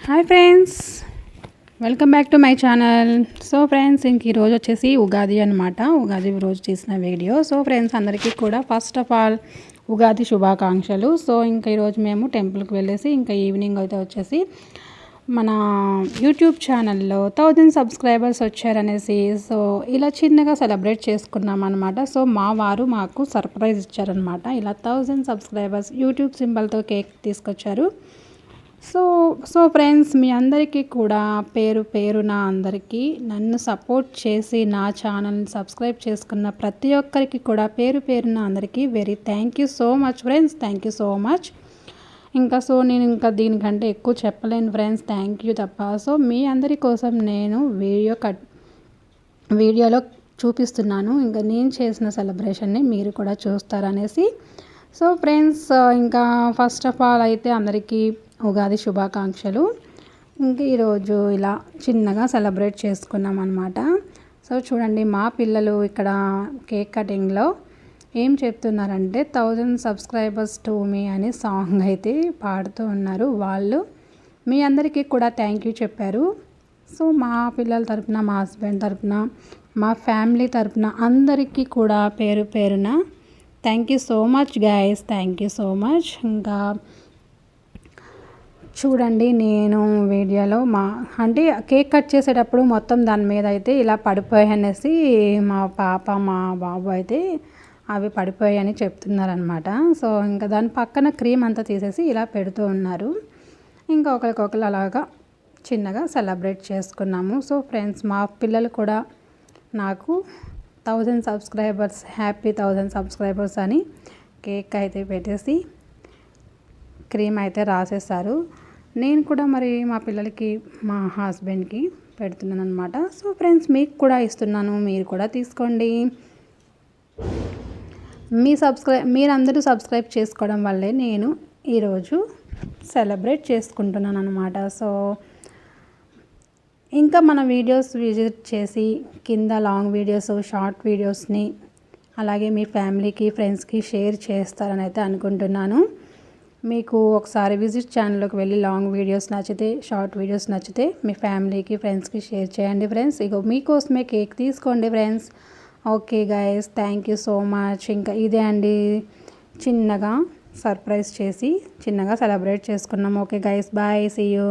Hi friends, welcome back to my channel. So friends, ఇంక ఈరోజు వచ్చేసి ఉగాది అనమాట. ఉగాది రోజు తీసిన వీడియో. సో ఫ్రెండ్స్, అందరికీ కూడా ఫస్ట్ ఆఫ్ ఆల్ ఉగాది శుభాకాంక్షలు. సో ఇంకా ఈరోజు మేము టెంపుల్కి వెళ్ళేసి ఇంకా ఈవినింగ్ అయితే వచ్చేసి మన యూట్యూబ్ ఛానల్లో 1000 సబ్స్క్రైబర్స్ వచ్చారనేసి సో ఇలా చిన్నగా సెలబ్రేట్ చేసుకున్నాం అనమాట. సో మా వారు మాకు సర్ప్రైజ్ ఇచ్చారనమాట. ఇలా 1000 సబ్స్క్రైబర్స్ యూట్యూబ్ సింబల్తో కేక్ తీసుకొచ్చారు. సో ఫ్రెండ్స్, మీ అందరికీ కూడా పేరు పేరున అందరికీ నన్ను సపోర్ట్ చేసి నా ఛానల్ని సబ్స్క్రైబ్ చేసుకున్న ప్రతి ఒక్కరికి కూడా పేరు పేరున అందరికీ very thank you so much friends. Thank you so much. నేను ఇంకా దీనికంటే ఎక్కువ చెప్పలేను ఫ్రెండ్స్, థ్యాంక్ యూ తప్ప. సో మీ అందరి కోసం నేను వీడియోలో చూపిస్తున్నాను. ఇంకా నేను చేసిన సెలబ్రేషన్ని మీరు కూడా చూస్తారనేసి. సో ఫ్రెండ్స్, ఇంకా ఫస్ట్ ఆఫ్ ఆల్ అయితే అందరికీ ఉగాది శుభాకాంక్షలు. ఇంకా ఈరోజు ఇలా చిన్నగా సెలబ్రేట్ చేసుకున్నాం అనమాట. సో చూడండి, మా పిల్లలు ఇక్కడ కేక్ కటింగ్లో ఏం చెప్తున్నారంటే 1000 సబ్స్క్రైబర్స్ టు మీ అని సాంగ్ అయితే పాడుతూ ఉన్నారు. వాళ్ళు మీ అందరికీ కూడా థ్యాంక్ యూ చెప్పారు. సో మా పిల్లల తరపున, మా హస్బెండ్ తరపున, మా ఫ్యామిలీ తరపున అందరికీ కూడా పేరు పేరున thank you so much guys, thank you so much. ఇంకా చూడండి, నేను వీడియోలో అంటే కేక్ కట్ చేసేటప్పుడు మొత్తం దాని మీద అయితే ఇలా పడిపోయాయనేసి మా పాప మా బాబు అయితే అవి పడిపోయాయని చెప్తున్నారనమాట. సో ఇంకా దాని పక్కన క్రీమ్ అంతా తీసేసి ఇలా పెడుతూ ఉన్నారు. ఇంకా ఒకరికొకరు అలాగా చిన్నగా సెలబ్రేట్ చేసుకున్నాము. సో ఫ్రెండ్స్, మా పిల్లలు కూడా నాకు 1000 సబ్స్క్రైబర్స్, హ్యాపీ 1000 సబ్స్క్రైబర్స్ అని కేక్ అయితే పెట్టేసి క్రీమ్ అయితే రాసేసారు. నేను కూడా మరి మా పిల్లలకి, మా హస్బెండ్కి పెడుతున్నాను అనమాట. సో ఫ్రెండ్స్, మీకు కూడా ఇస్తున్నాను, మీరు కూడా తీసుకోండి. మీరందరూ సబ్స్క్రైబ్ చేసుకోవడం వల్లే నేను ఈరోజు సెలబ్రేట్ చేసుకుంటున్నాను అనమాట. సో ఇంకా మన వీడియోస్ విజిట్ చేసి కింద లాంగ్ వీడియోస్, షార్ట్ వీడియోస్ని అలాగే మీ ఫ్యామిలీకి, ఫ్రెండ్స్కి షేర్ చేస్తారని అయితే అనుకుంటున్నాను. మీకు ఒకసారి విజిట్ ఛానల్లోకి వెళ్ళి లాంగ్ వీడియోస్ నచ్చితే, షార్ట్ వీడియోస్ నచ్చితే మీ ఫ్యామిలీకి, ఫ్రెండ్స్కి షేర్ చేయండి ఫ్రెండ్స్. ఇగో మీకోసమే కేక్ తీసుకోండి friends. Okay guys, thank you so much. ఇంకా ఇదే అండి, చిన్నగా సర్ప్రైజ్ చేసి చిన్నగా సెలబ్రేట్ చేసుకున్నాం. Okay guys, bye, see you.